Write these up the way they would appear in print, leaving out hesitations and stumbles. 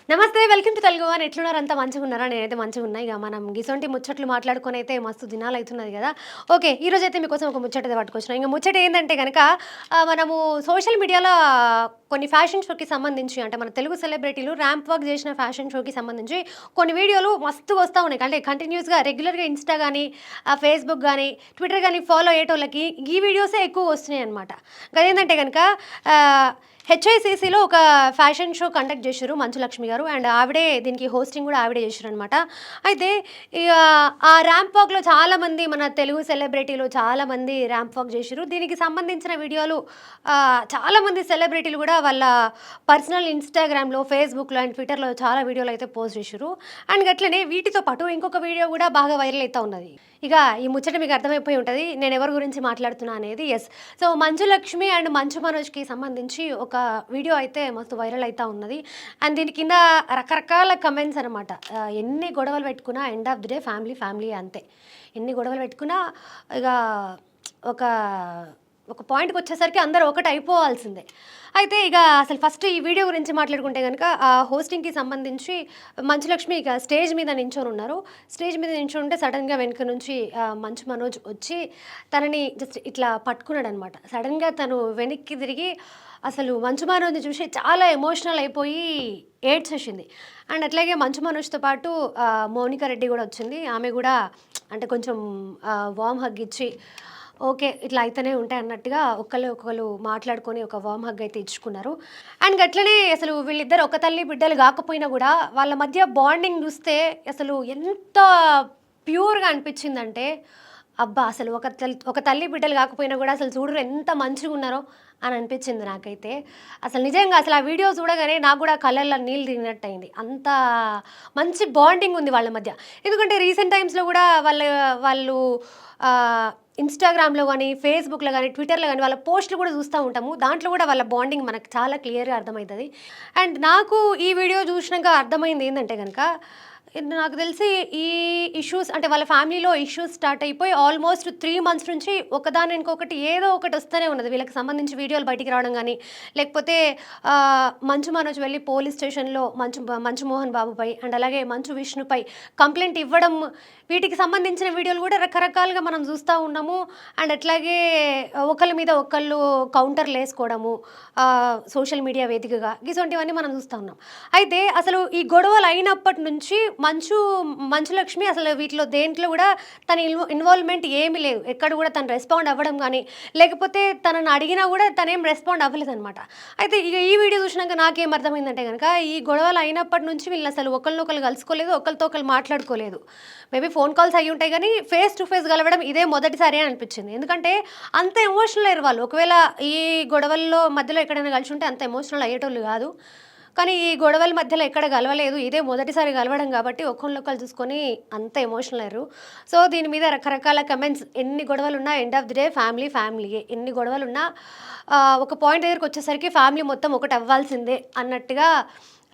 నమస్తే welcome to Telugu one. ఎట్లున్నారు? అంతా మంచిగా ఉన్నారా? నేనైతే మంచిగా ఉన్నా. ఇక మనం గిసొంటి ముచ్చట్లు మాట్లాడుకొని అయితే మస్తు దినాలు అవుతున్నది కదా. ఓకే, ఈరోజు అయితే మీకోసం ఒక ముచ్చట అయితే పట్టుకొచ్చిన. ఇంకా ముచ్చట ఏంటంటే కనుక మనము సోషల్ మీడియాలో కొన్ని ఫ్యాషన్ షోకి సంబంధించి, అంటే మన తెలుగు సెలబ్రిటీలు ర్యాంప్ వాక్ చేసిన ఫ్యాషన్ షోకి సంబంధించి కొన్ని వీడియోలు మస్తు వస్తూ ఉన్నాయి. అంటే కంటిన్యూస్గా రెగ్యులర్గా ఇన్స్టా కానీ ఫేస్బుక్ కానీ ట్విట్టర్ కానీ ఫాలో అయ్యేటోళ్ళకి ఈ వీడియోసే ఎక్కువ వస్తున్నాయి అనమాట. అదేంటంటే కనుక హెచ్ఐసిసిలో ఒక ఫ్యాషన్ షో కండక్ట్ చేశారు మంచు లక్ష్మి గారు. అండ్ ఆవిడే దీనికి హోస్టింగ్ కూడా ఆవిడే చేశారు అనమాట. అయితే ఇక ఆ ర్యాంప్ వాక్లో చాలామంది మన తెలుగు సెలబ్రిటీలు చాలామంది ర్యాంప్ వాక్ చేశారు. దీనికి సంబంధించిన వీడియోలు చాలామంది సెలబ్రిటీలు కూడా వాళ్ళ పర్సనల్ ఇన్స్టాగ్రామ్లో, ఫేస్బుక్లో అండ్ ట్విట్టర్లో చాలా వీడియోలు అయితే పోస్ట్ చేశారు. అండ్ అట్లనే వీటితో పాటు ఇంకొక వీడియో కూడా బాగా వైరల్ అవుతూ ఉన్నది. ఇక ఈ ముచ్చట మీకు అర్థమైపోయి ఉంటుంది నేను ఎవరి గురించి మాట్లాడుతున్నా అనేది. Yes, so Manchu Lakshmi and మంచు మనోజ్కి సంబంధించి ఒక వీడియో అయితే మస్తు వైరల్ అవుతూ ఉన్నది. అండ్ దీని కింద రకరకాల కమెంట్స్ అనమాట. ఎన్ని గొడవలు పెట్టుకున్నా end of the day family family అంతే. ఎన్ని గొడవలు పెట్టుకున్నా ఇక ఒక ఒక పాయింట్కి వచ్చేసరికి అందరూ ఒకటి అయిపోవాల్సిందే. అయితే ఇక అసలు ఫస్ట్ ఈ వీడియో గురించి మాట్లాడుకుంటే కనుక ఆ హోస్టింగ్కి సంబంధించి మంచు లక్ష్మి ఇక స్టేజ్ మీద నించొని ఉన్నారు. స్టేజ్ మీద నించొని ఉంటే సడన్గా వెనుక నుంచి మంచు మనోజ్ వచ్చి తనని జస్ట్ ఇట్లా పట్టుకున్నాడు అనమాట. సడన్గా తను వెనక్కి తిరిగి అసలు మంచు మనోజ్ని చూసి చాలా ఎమోషనల్ అయిపోయి ఏడ్చేసింది. అండ్ అట్లాగే మంచు మనోజ్తో పాటు మౌనిక రెడ్డి కూడా వచ్చింది. ఆమె కూడా అంటే కొంచెం వార్మ్ హగ్ ఇచ్చి ఓకే ఇట్లా అయితేనే ఉంటాయి అన్నట్టుగా ఒకళ్ళు మాట్లాడుకొని ఒక వార్మ్ హగ్ అయితే ఇచ్చుకున్నారు. అండ్ అట్లనే అసలు వీళ్ళిద్దరు ఒక తల్లి బిడ్డలు కాకపోయినా కూడా వాళ్ళ మధ్య బాండింగ్ చూస్తే అసలు ఎంత ప్యూర్గా అనిపించిందంటే అబ్బా అసలు ఒక తల్లి బిడ్డలు కాకపోయినా కూడా అసలు చూడరు ఎంత మంచిగా ఉన్నారో అని అనిపించింది నాకైతే. అసలు నిజంగా అసలు ఆ వీడియో చూడగానే నాకు కూడా కళ్ళల్లో నీళ్ళు తిరిగినట్టు అయింది. అంత మంచి బాండింగ్ ఉంది వాళ్ళ మధ్య. ఎందుకంటే రీసెంట్ టైమ్స్లో కూడా వాళ్ళు ఇన్స్టాగ్రామ్లో కానీ ఫేస్బుక్లో కానీ ట్విట్టర్లో కానీ వాళ్ళ పోస్టులు కూడా చూస్తూ ఉంటాము. దాంట్లో కూడా వాళ్ళ బాండింగ్ మనకు చాలా క్లియర్గా అర్థమవుతుంది. అండ్ నాకు ఈ వీడియో చూసినాక అర్థమైంది ఏంటంటే కనుక నాకు తెలిసి ఈ ఇష్యూస్ అంటే వాళ్ళ ఫ్యామిలీలో ఇష్యూస్ స్టార్ట్ అయిపోయి ఆల్మోస్ట్ 3 months నుంచి ఒకదాని ఇంకొకటి ఏదో ఒకటి వస్తూనే ఉన్నది. వీళ్ళకి సంబంధించి వీడియోలు బయటికి రావడం కానీ, లేకపోతే మంచు మనోజ్ వెళ్ళి పోలీస్ స్టేషన్లో మంచు మోహన్ బాబుపై అండ్ అలాగే మంచు విష్ణుపై కంప్లైంట్ ఇవ్వడం, వీటికి సంబంధించిన వీడియోలు కూడా రకరకాలుగా మనం చూస్తూ ఉన్నాము. అండ్ అట్లాగే ఒకళ్ళ మీద ఒకళ్ళు కౌంటర్లు వేసుకోవడము సోషల్ మీడియా వేదికగా ఇటువంటివన్నీ మనం చూస్తూ ఉన్నాం. అయితే అసలు ఈ గొడవలు అయినప్పటి నుంచి మంచు లక్ష్మి అసలు వీటిలో దేంట్లో కూడా తన ఇన్వాల్వ్మెంట్ ఏమీ లేదు. ఎక్కడ కూడా తను రెస్పాండ్ అవ్వడం కానీ, లేకపోతే తనని అడిగినా కూడా తనేం రెస్పాండ్ అవ్వలేదు అనమాట. అయితే ఇక ఈ వీడియో చూసినాక నాకేం అర్థమైందంటే కనుక ఈ గొడవలు అయినప్పటి నుంచి వీళ్ళు అసలు ఒకరినొకరు కలుసుకోలేదు, ఒకరితో ఒకరు మాట్లాడుకోలేదు. మేబీ ఫోన్ కాల్స్ అయ్యి ఉంటాయి కానీ ఫేస్ టు ఫేస్ కలవడం ఇదే మొదటిసారి అని అనిపించింది. ఎందుకంటే అంత ఎమోషనల్ అయ్యారు వాళ్ళు. ఒకవేళ ఈ గొడవల్లో మధ్యలో ఎక్కడైనా కలిసి ఉంటే అంత ఎమోషనల్ అయ్యేటోళ్ళు కాదు. కానీ ఈ గొడవల మధ్యలో ఎక్కడ కలవలేదు. ఇదే మొదటిసారి కలవడం కాబట్టి ఒకళ్ళొకళ్ళు చూసుకొని అంత ఎమోషనల్ అయ్యారు. సో దీని మీద రకరకాల కమెంట్స్. ఎన్ని గొడవలున్నా end of the day family ఫ్యామిలీయే. ఎన్ని గొడవలున్నా ఒక పాయింట్ దగ్గరికి వచ్చేసరికి ఫ్యామిలీ మొత్తం ఒకటి అవ్వాల్సిందే అన్నట్టుగా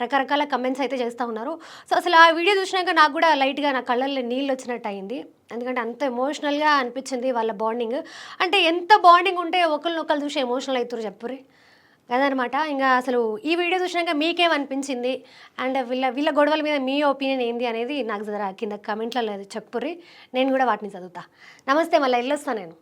రకరకాల కమెంట్స్ అయితే చేస్తూ ఉన్నారు. సో అసలు ఆ వీడియో చూసినాక నాకు కూడా లైట్గా నా కళ్ళల్లో నీళ్ళు వచ్చినట్టు అయింది. ఎందుకంటే అంత ఎమోషనల్గా అనిపించింది వాళ్ళ బాండింగ్. అంటే ఎంత బాండింగ్ ఉంటే ఒకళ్ళనొకళ్ళు చూసి ఎమోషనల్ అవుతారు చెప్పుర్రి అదనమాట. ఇంకా అసలు ఈ వీడియో చూసినాక మీకేమనిపించింది అండ్ వీళ్ళ గొడవల మీద మీ ఒపీనియన్ ఏంది అనేది నాకు జర కింద కమెంట్లలో చెప్పుర్రి. నేను కూడా వాటిని చదువుతా. నమస్తే, మళ్ళీ వెళ్ళొస్తాను నేను.